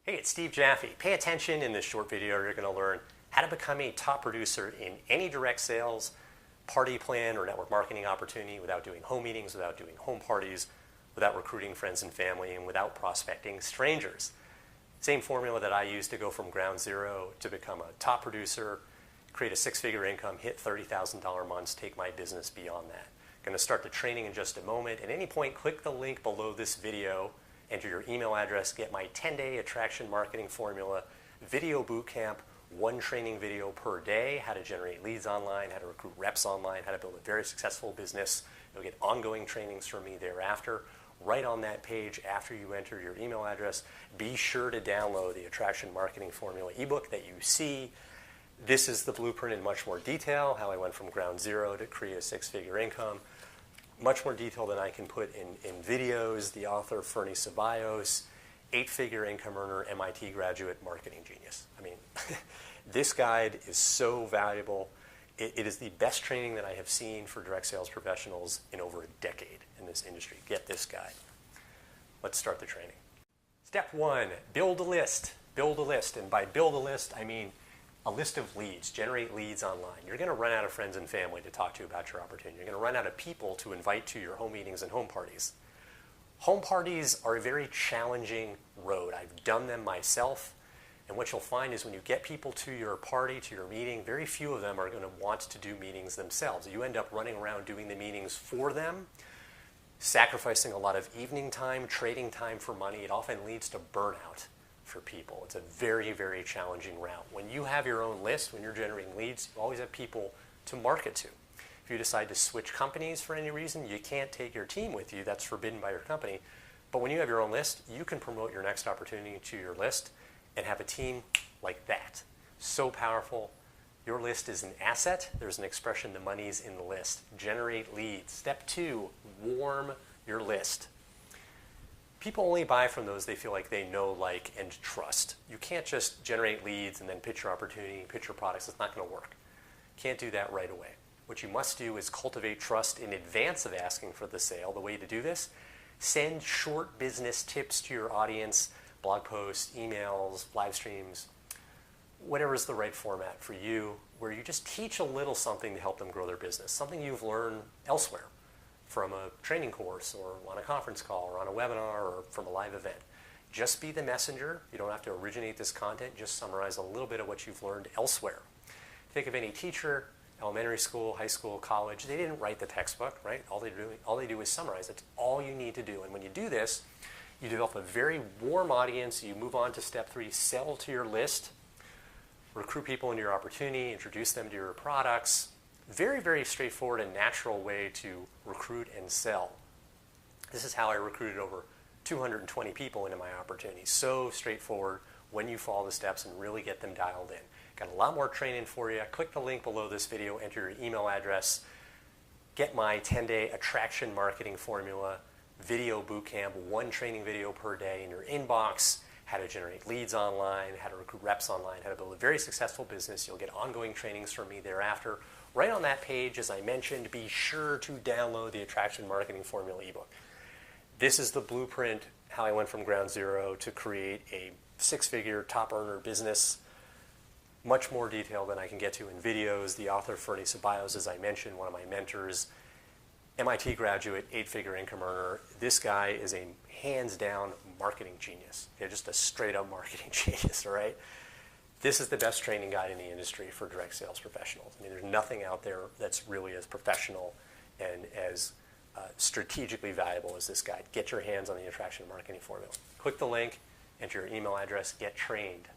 Hey, it's Steve Jaffe. Pay attention in this short video. You're going to learn how to become a top producer in any direct sales, party plan, or network marketing opportunity without doing home meetings, without doing home parties, without recruiting friends and family, and without prospecting strangers. Same formula that I used to go from ground zero to become a top producer, create a six-figure income, hit $30,000 months, take my business beyond that. Going to start the training in just a moment. At any point, click the link below this video. Enter your email address, get my 10-day attraction marketing formula, video bootcamp, one training video per day, how to generate leads online, how to recruit reps online, how to build a very successful business. You'll get ongoing trainings from me thereafter. Right on that page, after you enter your email address, be sure to download the attraction marketing formula ebook that you see. This is the blueprint in much more detail, how I went from ground zero to create a six-figure income. Much more detail than I can put in videos. The author, Fernie Ceballos, eight-figure income earner, MIT graduate, marketing genius. I mean, this guide is so valuable. It is the best training that I have seen for direct sales professionals in over a decade in this industry. Get this guide. Let's start the training. Step one, build a list. Build a list. And by build a list, I mean a list of leads. Generate leads online. You're going to run out of friends and family to talk to about your opportunity. You're going to run out of people to invite to your home meetings and home parties. Home parties are a very challenging road. I've done them myself. And what you'll find is when you get people to your party, to your meeting, very few of them are going to want to do meetings themselves. You end up running around doing the meetings for them, sacrificing a lot of evening time, trading time for money. It often leads to burnout for people. It's a very, very challenging route. When you have your own list, when you're generating leads, you always have people to market to. If you decide to switch companies for any reason, you can't take your team with you. That's forbidden by your company. But when you have your own list, you can promote your next opportunity to your list and have a team like that. So powerful. Your list is an asset. There's an expression, the money's in the list. Generate leads. Step two, warm your list. People only buy from those they feel like they know, like, and trust. You can't just generate leads and then pitch your opportunity, pitch your products. It's not going to work. Can't do that right away. What you must do is cultivate trust in advance of asking for the sale. The way to do this, send short business tips to your audience, blog posts, emails, live streams, whatever is the right format for you, where you just teach a little something to help them grow their business, something you've learned elsewhere, from a training course or on a conference call or on a webinar or from a live event. Just be the messenger. You don't have to originate this content. Just summarize a little bit of what you've learned elsewhere. Think of any teacher, elementary school, high school, college. They didn't write the textbook, right? All they do is summarize. That's all you need to do. And when you do this, you develop a very warm audience. You move on to step three, sell to your list, recruit people into your opportunity, introduce them to your products. Very, very straightforward and natural way to recruit and sell. This is how I recruited over 220 people into my opportunity. So straightforward when you follow the steps and really get them dialed in. Got a lot more training for you. Click the link below this video, enter your email address, get my 10-day attraction marketing formula, video bootcamp, one training video per day in your inbox, how to generate leads online, how to recruit reps online, how to build a very successful business. You'll get ongoing trainings from me thereafter. Right on that page, as I mentioned, be sure to download the Attraction Marketing Formula ebook. This is the blueprint, how I went from ground zero to create a six-figure top earner business. Much more detail than I can get to in videos. The author, Fernie Ceballos, as I mentioned, one of my mentors, MIT graduate, eight-figure income earner. This guy is a hands-down marketing genius. Okay, just a straight-up marketing genius, all right? This is the best training guide in the industry for direct sales professionals. I mean, there's nothing out there that's really as professional and as strategically valuable as this guide. Get your hands on the Attraction Marketing Formula. Click the link, enter your email address, get trained.